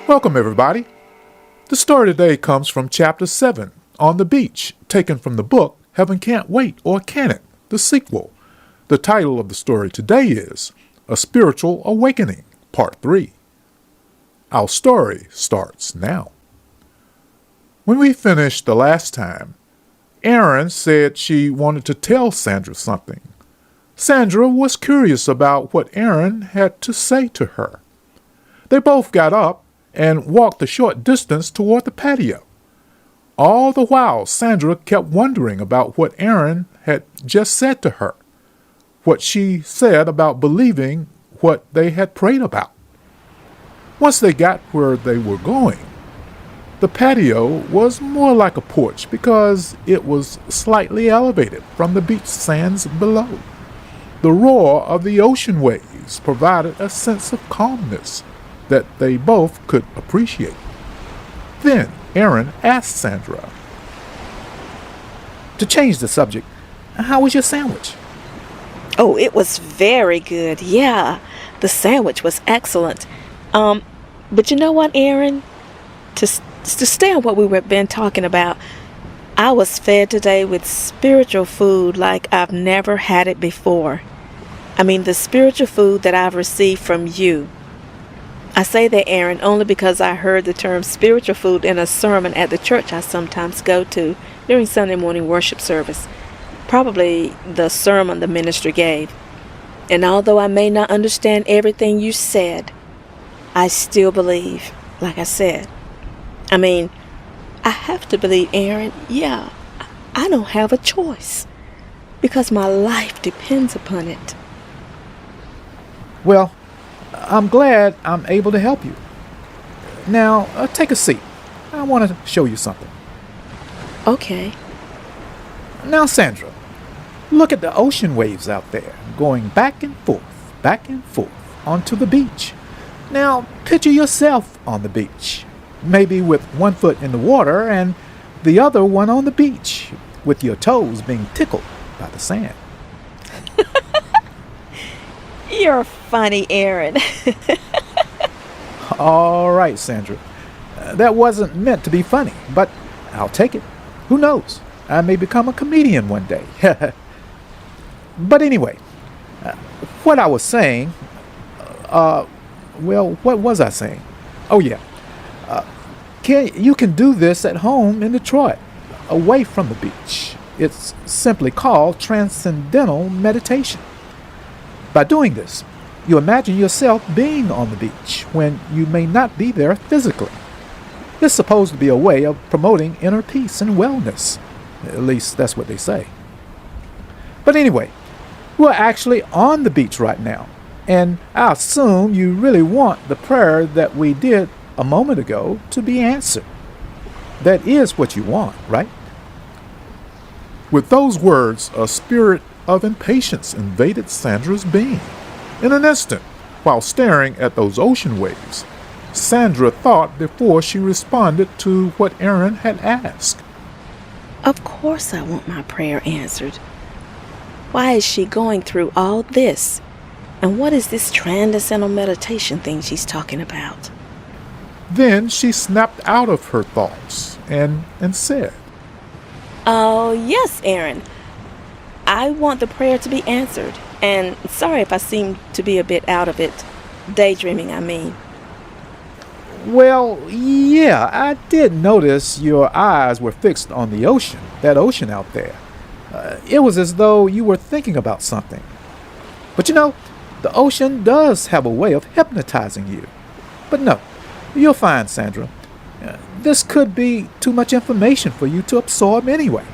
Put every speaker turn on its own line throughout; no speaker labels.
Welcome, everybody. The story today comes from Chapter 7, On the Beach, taken from the book Heaven Can't Wait, or Can It?, the sequel. The title of the story today is A Spiritual Awakening, Part 3. Our story starts now. When we finished the last time, Erin said she wanted to tell Sandra something. Sandra was curious about what Erin had to say to her. They both got up and walked a short distance toward the patio. All the while, Sandra kept wondering about what Erin had just said to her, what she said about believing what they had prayed about. Once they got where they were going, the patio was more like a porch because it was slightly elevated from the beach sands below. The roar of the ocean waves provided a sense of calmness that they both could appreciate. Then Erin asked Sandra,
"To change the subject, how was your sandwich?"
Oh, it was very good. Yeah, the sandwich was excellent. But you know what, Erin? To stay on what we've been talking about, I was fed today with spiritual food like I've never had it before. I mean, the spiritual food that I've received from you. I say that, Erin, only because I heard the term spiritual food in a sermon at the church I sometimes go to during Sunday morning worship service. Probably the sermon the minister gave. And although I may not understand everything you said, I still believe, like I said. I mean, I have to believe, Erin. Yeah, I don't have a choice because my life depends upon it.
Well, I'm glad I'm able to help you. Now, take a seat. I want to show you something.
Okay.
Now, Sandra, look at the ocean waves out there going back and forth onto the beach. Now, picture yourself on the beach, maybe with one foot in the water and the other one on the beach, with your toes being tickled by the sand.
You're funny, Erin.
All right, Sandra. That wasn't meant to be funny, but I'll take it. Who knows? I may become a comedian one day. But anyway, what I was saying, what was I saying? Oh, yeah. You can do this at home in Detroit, away from the beach. It's simply called transcendental meditation. By doing this, you imagine yourself being on the beach when you may not be there physically. It's supposed to be a way of promoting inner peace and wellness. At least that's what they say. But anyway, we're actually on the beach right now, and I assume you really want the prayer that we did a moment ago to be answered. That is what you want, right?
With those words, a spirit of impatience invaded Sandra's being. In an instant, while staring at those ocean waves, Sandra thought before she responded to what Erin had asked.
Of course I want my prayer answered. Why is she going through all this? And what is this transcendental meditation thing she's talking about?
Then she snapped out of her thoughts and said,
"Oh, yes, Erin. I want the prayer to be answered. And sorry if I seem to be a bit out of it. Daydreaming, I mean."
Well, yeah, I did notice your eyes were fixed on the ocean, that ocean out there. It was as though you were thinking about something. But you know, the ocean does have a way of hypnotizing you. But no, you're fine, Sandra. This could be too much information for you to absorb anyway.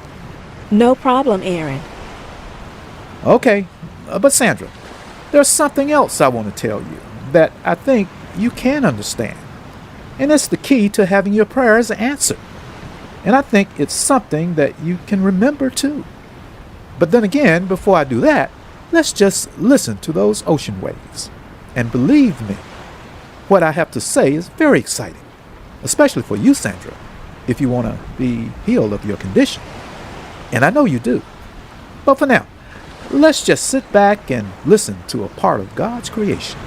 No problem, Erin.
Okay, but Sandra, there's something else I want to tell you that I think you can understand. And it's the key to having your prayers answered. And I think it's something that you can remember too. But then again, before I do that, let's just listen to those ocean waves. And believe me, what I have to say is very exciting, especially for you, Sandra, if you want to be healed of your condition. And I know you do. But for now, let's just sit back and listen to a part of God's creation.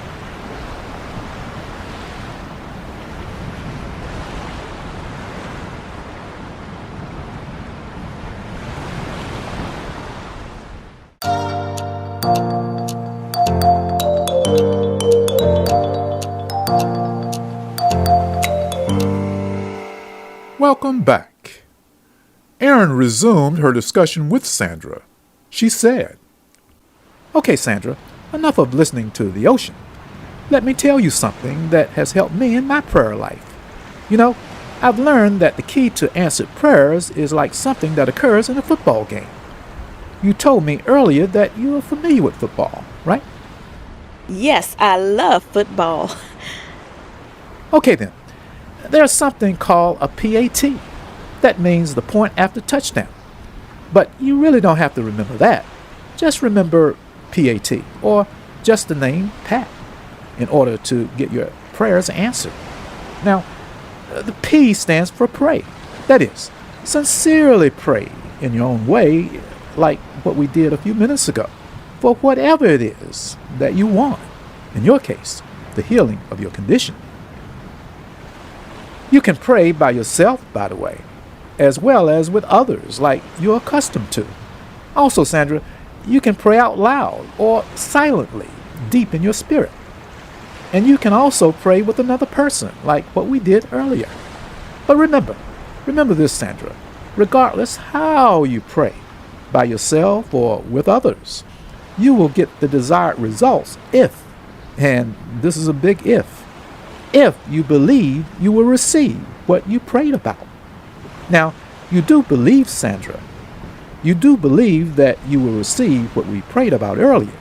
Welcome back. Erin resumed her discussion with Sandra. She said,
Okay, Sandra, enough of listening to the ocean. Let me tell you something that has helped me in my prayer life. You know, I've learned that the key to answered prayers is like something that occurs in a football game. You told me earlier that you are familiar with football, right?
Yes, I love football.
Okay then. There's something called a PAT. That means the point after touchdown. But you really don't have to remember that. Just remember PAT, or just the name Pat, in order to get your prayers answered. Now, the P stands for pray. That is, sincerely pray in your own way, like what we did a few minutes ago, for whatever it is that you want. In your case, the healing of your condition. You can pray by yourself, by the way, as well as with others like you're accustomed to. Also, Sandra, you can pray out loud or silently, deep in your spirit. And you can also pray with another person, like what we did earlier. But remember this, Sandra, regardless how you pray, by yourself or with others, you will get the desired results if, and this is a big if you believe you will receive what you prayed about. Now, you do believe, Sandra, you do believe that you will receive what we prayed about earlier,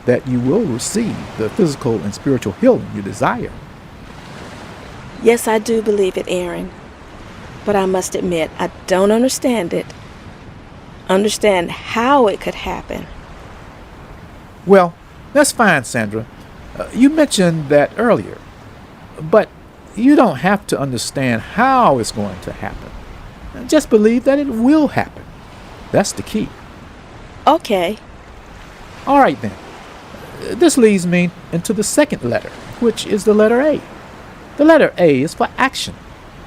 that you will receive the physical and spiritual healing you desire.
Yes, I do believe it, Erin. But I must admit, I don't understand it. Understand how it could happen.
Well, that's fine, Sandra. You mentioned that earlier. But you don't have to understand how it's going to happen. Just believe that it will happen. That's the key.
Okay.
All right then. This leads me into the second letter, which is the letter A. The letter A is for action.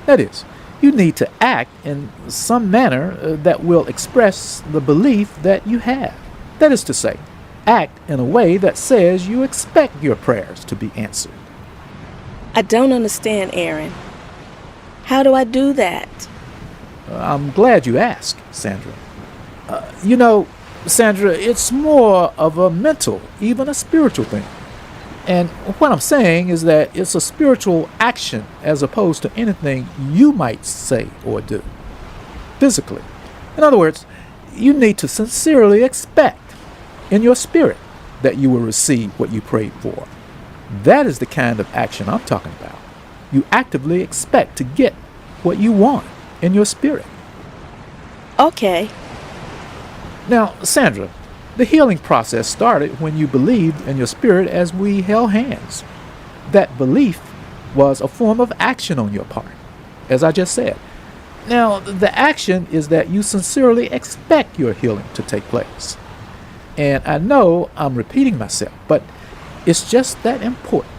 That is, you need to act in some manner that will express the belief that you have. That is to say, act in a way that says you expect your prayers to be answered.
I don't understand, Erin. How do I do that?
I'm glad you asked, Sandra. You know, Sandra, it's more of a mental, even a spiritual thing. And what I'm saying is that it's a spiritual action as opposed to anything you might say or do physically. In other words, you need to sincerely expect in your spirit that you will receive what you prayed for. That is the kind of action I'm talking about. You actively expect to get what you want in your spirit.
Okay.
Now, Sandra, the healing process started when you believed in your spirit as we held hands. That belief was a form of action on your part, as I just said. Now, the action is that you sincerely expect your healing to take place. And I know I'm repeating myself, but it's just that important.